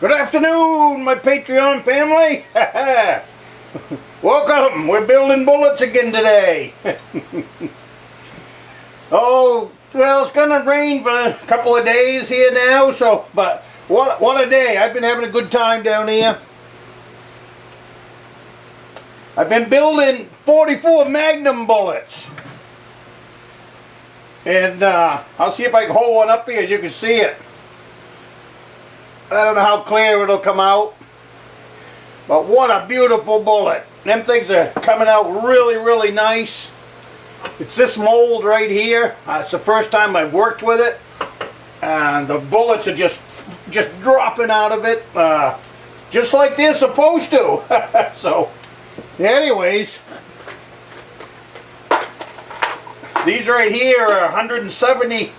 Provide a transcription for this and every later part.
Good afternoon, my Patreon family. Welcome. We're building bullets again today. Oh, well, it's gonna rain for a couple of days here now, so but what a day. I've been having a good time down here. I've been building 44 Magnum bullets. And I'll see if I can hold one up here, you can see it. I don't know how clear it'll come out, but what a beautiful bullet. Them things are coming out really, really nice. It's this mold right here. It's the first time I've worked with it, and the bullets are just dropping out of it, just like they're supposed to. So, anyways, these right here are 170.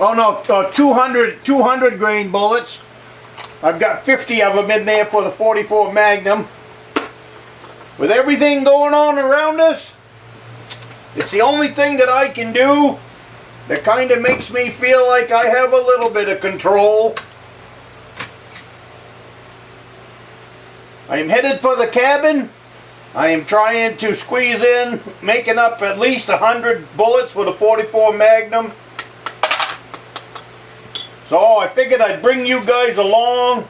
Oh no, 200 grain bullets. I've got 50 of them in there for the 44 Magnum. With everything going on around us, it's the only thing that I can do that kind of makes me feel like I have a little bit of control. I am headed for the cabin. I am trying to squeeze in, making up at least 100 bullets with a 44 Magnum. So I figured I'd bring you guys along,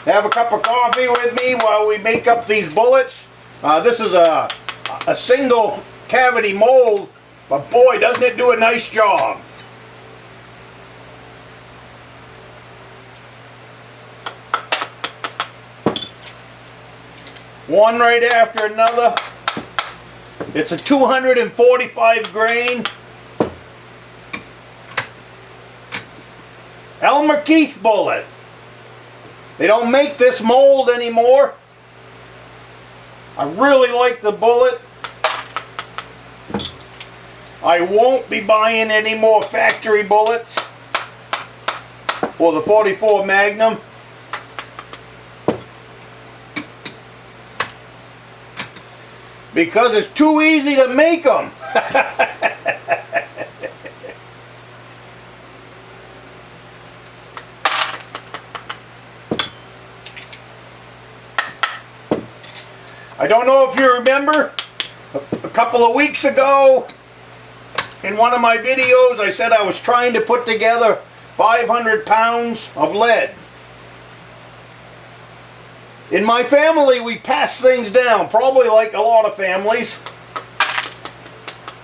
have a cup of coffee with me while we make up these bullets. This is a single cavity mold, but boy, doesn't it do a nice job. One right after another. It's a 245 grain Elmer Keith bullet. They don't make this mold anymore. I really like the bullet. I won't be buying any more factory bullets for the 44 Magnum. Because it's too easy to make them. I don't know if you remember, a couple of weeks ago, in one of my videos, I said I was trying to put together 500 pounds of lead. In my family, we pass things down, probably like a lot of families.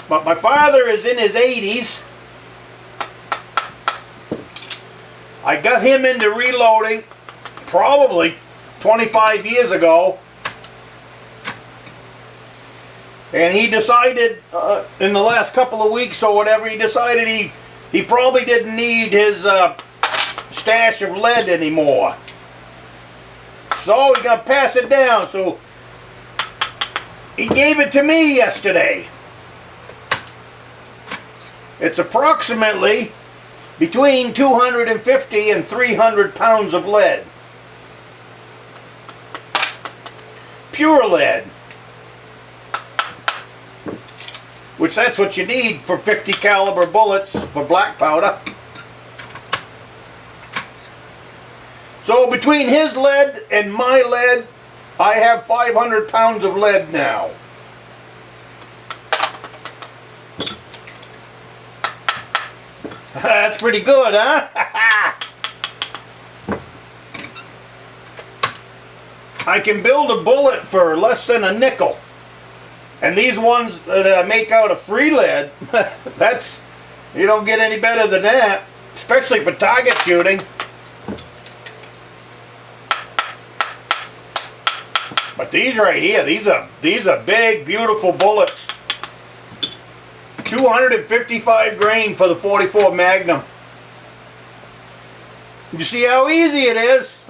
But my father is in his 80s. I got him into reloading probably 25 years ago. And he decided, in the last couple of weeks or whatever, he decided he probably didn't need his stash of lead anymore. So he's going to pass it down. So he gave it to me yesterday. It's approximately between 250 and 300 pounds of lead. Pure lead. Which that's what you need for 50 caliber bullets for black powder. So between his lead and my lead, I have 500 pounds of lead now. That's pretty good, huh? I can build a bullet for less than a nickel. And these ones that I make out of free lead, that's, you don't get any better than that, especially for target shooting. But these right here, these are big, beautiful bullets. 255 grain for the 44 Magnum. You see how easy it is?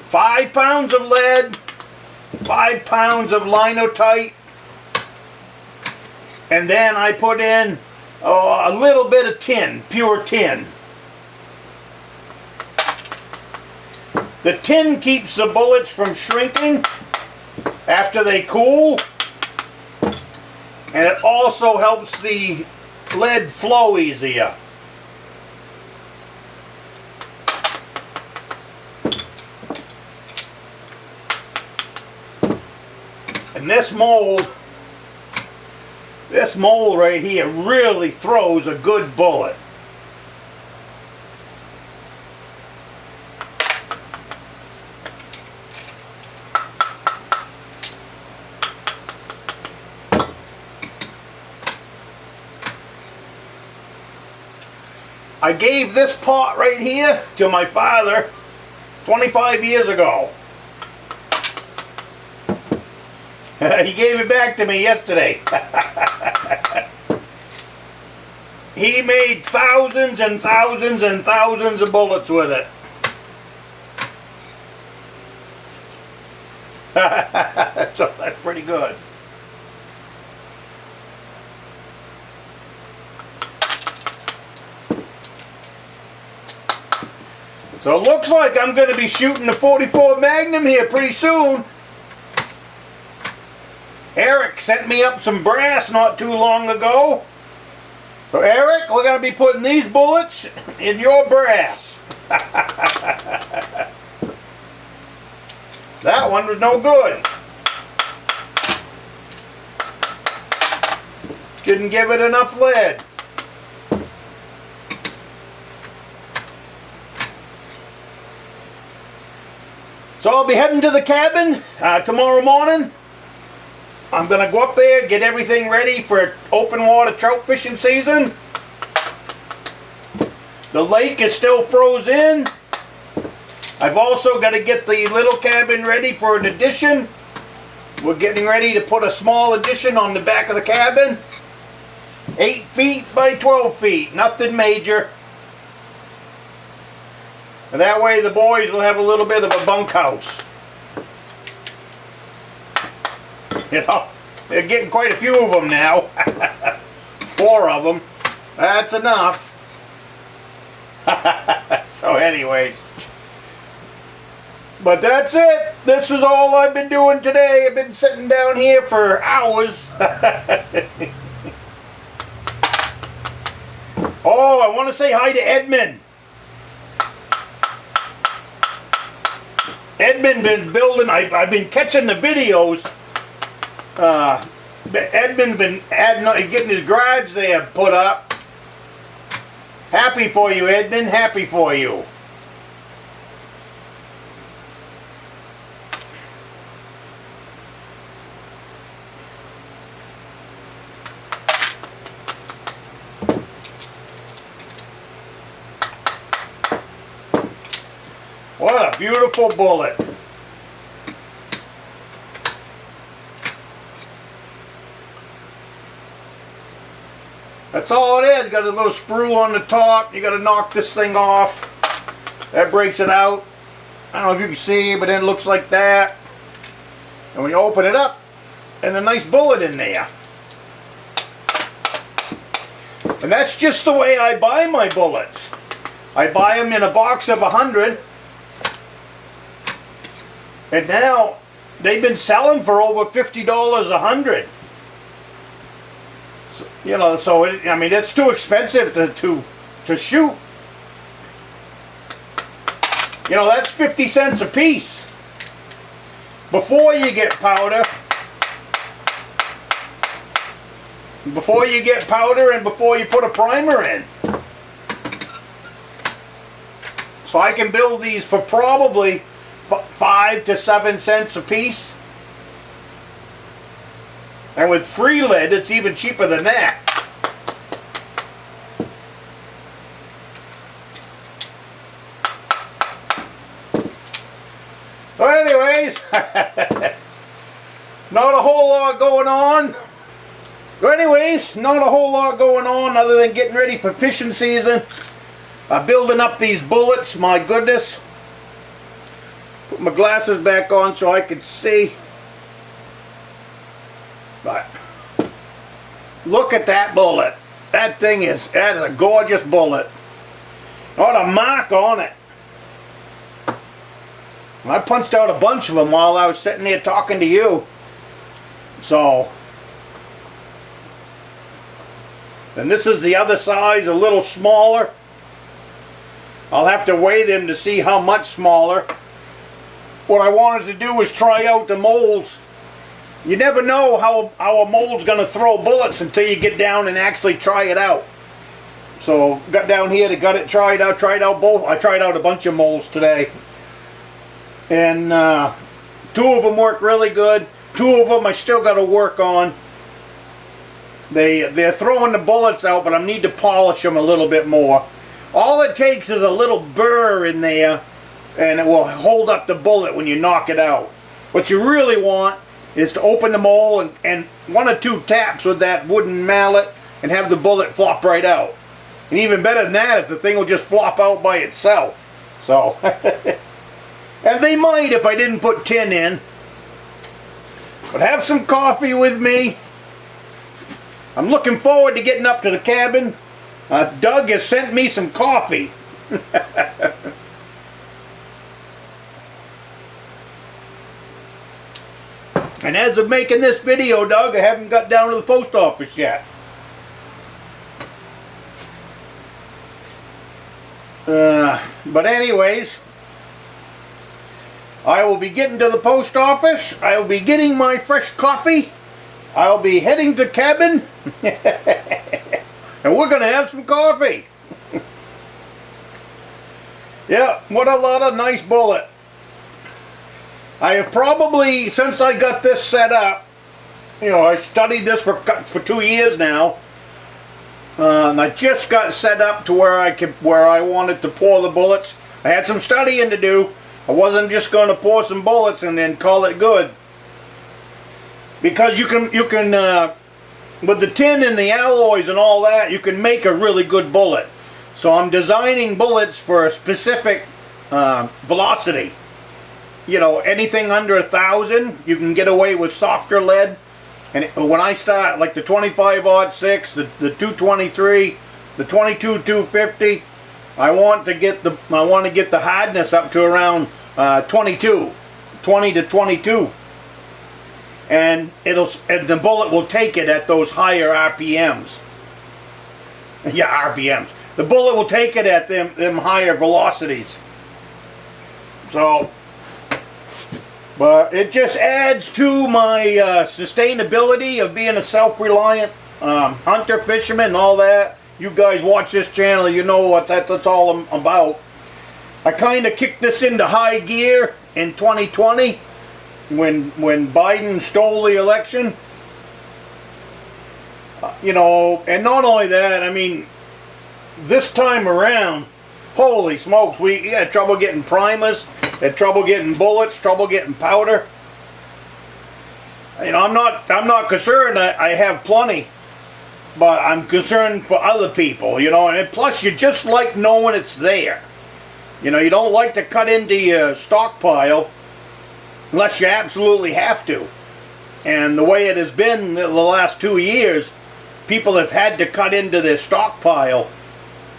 5 pounds of lead, 5 pounds of linotite, and then I put in a little bit of tin, pure tin. The tin keeps the bullets from shrinking after they cool, And it also helps the lead flow easier. And this mold right here really throws a good bullet. I gave this pot right here to my father 25 years ago. He gave it back to me yesterday. He made thousands and thousands and thousands of bullets with it. So that's pretty good. So it looks like I'm going to be shooting the 44 Magnum here pretty soon. Eric sent me up some brass not too long ago. So Eric, we're going to be putting these bullets in your brass. That one was no good. Didn't give it enough lead. So I'll be heading to the cabin tomorrow morning. I'm going to go up there, get everything ready for open water trout fishing season. The lake is still frozen. I've also got to get the little cabin ready for an addition. We're getting ready to put a small addition on the back of the cabin. 8 feet by 12 feet, nothing major. And that way the boys will have a little bit of a bunkhouse. You know, they're getting quite a few of them now. 4 of them. That's enough. So anyways. But that's it. This is all I've been doing today. I've been sitting down here for hours. Oh, I want to say hi to Edmund. Edmund been building, I've been catching the videos. Edmund been getting his garage there put up. Happy for you, Edmund, happy for you. What a beautiful bullet. That's all it is. Got a little sprue on the top. You got to knock this thing off. That breaks it out. I don't know if you can see, but then it looks like that. And when you open it up, and a nice bullet in there. And that's just the way I buy my bullets. I buy them in a box of 100. And now they've been selling for over $50 a 100. So, you know, so I mean, it's too expensive to shoot. You know, that's 50 cents a piece. Before you get powder. Before you get powder and before you put a primer in. So I can build these for probably 5 to 7 cents a piece. And with free lead, it's even cheaper than that. So anyways, not a whole lot going on. So anyways, not a whole lot going on other than getting ready for fishing season. Building up these bullets, my goodness. Put my glasses back on so I can see. But look at that bullet. That is a gorgeous bullet. Not a mark on it. I punched out a bunch of them while I was sitting there talking to you. So And this is the other size, a little smaller. I'll have to weigh them to see how much smaller. What I wanted to do was try out the molds. You never know how a mold's going to throw bullets until you get down and actually try it out. So got down here to got it tried out both. I tried out a bunch of molds today. And 2 of them work really good. 2 of them I still got to work on. They're throwing the bullets out, but I need to polish them a little bit more. All it takes is a little burr in there, and it will hold up the bullet when you knock it out. What you really want is to open the mold and 1 or 2 taps with that wooden mallet and have the bullet flop right out. And even better than that, if the thing will just flop out by itself. So, and they might if I didn't put tin in. But have some coffee with me. I'm looking forward to getting up to the cabin. Doug has sent me some coffee. And as of making this video, Doug, I haven't got down to the post office yet. But anyways, I will be getting to the post office. I will be getting my fresh coffee. I'll be heading to cabin. And we're going to have some coffee. Yeah, what a lot of nice bullet. I have probably, since I got this set up, you know, I studied this for 2 years now. And I just got set up to where I wanted to pour the bullets. I had some studying to do. I wasn't just going to pour some bullets and then call it good. Because you can with the tin and the alloys and all that, you can make a really good bullet. So I'm designing bullets for a specific velocity. You know, anything under 1,000, you can get away with softer lead. And when I start, like the 25-06, the 223, the 22-250, I want to get the hardness up to around 20 to 22. And the bullet will take it at those higher RPMs. Yeah, RPMs. The bullet will take it at them higher velocities. So, but it just adds to my sustainability of being a self-reliant hunter, fisherman, and all that. You guys watch this channel, you know what that's all about. I kind of kicked this into high gear in 2020 when Biden stole the election. You know, and not only that, I mean, this time around, holy smokes, we had trouble getting primers, had trouble getting bullets, trouble getting powder. You know, I'm not concerned. I have plenty, but I'm concerned for other people. You know, and plus you just like knowing it's there. You know, you don't like to cut into your stockpile unless you absolutely have to. And the way it has been the last 2 years, people have had to cut into their stockpile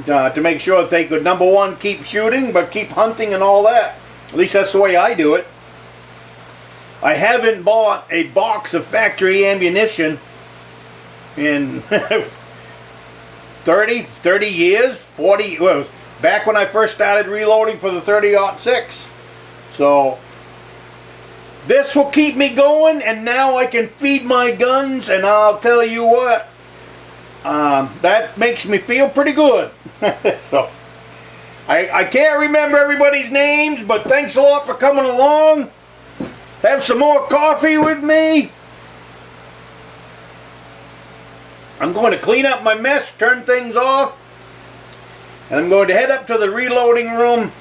to make sure that they could, number one, keep shooting, but keep hunting and all that. At least that's the way I do it. I haven't bought a box of factory ammunition in 30 years, 40, well, back when I first started reloading for the 30-06. So this will keep me going, and now I can feed my guns, and I'll tell you what, that makes me feel pretty good. So I can't remember everybody's names, but thanks a lot for coming along. Have some more coffee with me. I'm going to clean up my mess, turn things off, and I'm going to head up to the reloading room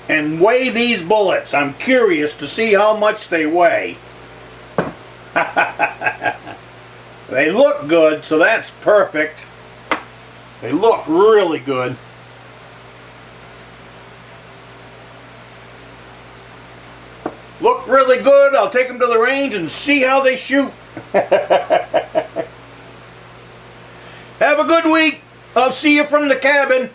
and weigh these bullets. I'm curious to see how much they weigh. They look good, so that's perfect. They look really good. Look really good. I'll take them to the range and see how they shoot. Have a good week. I'll see you from the cabin.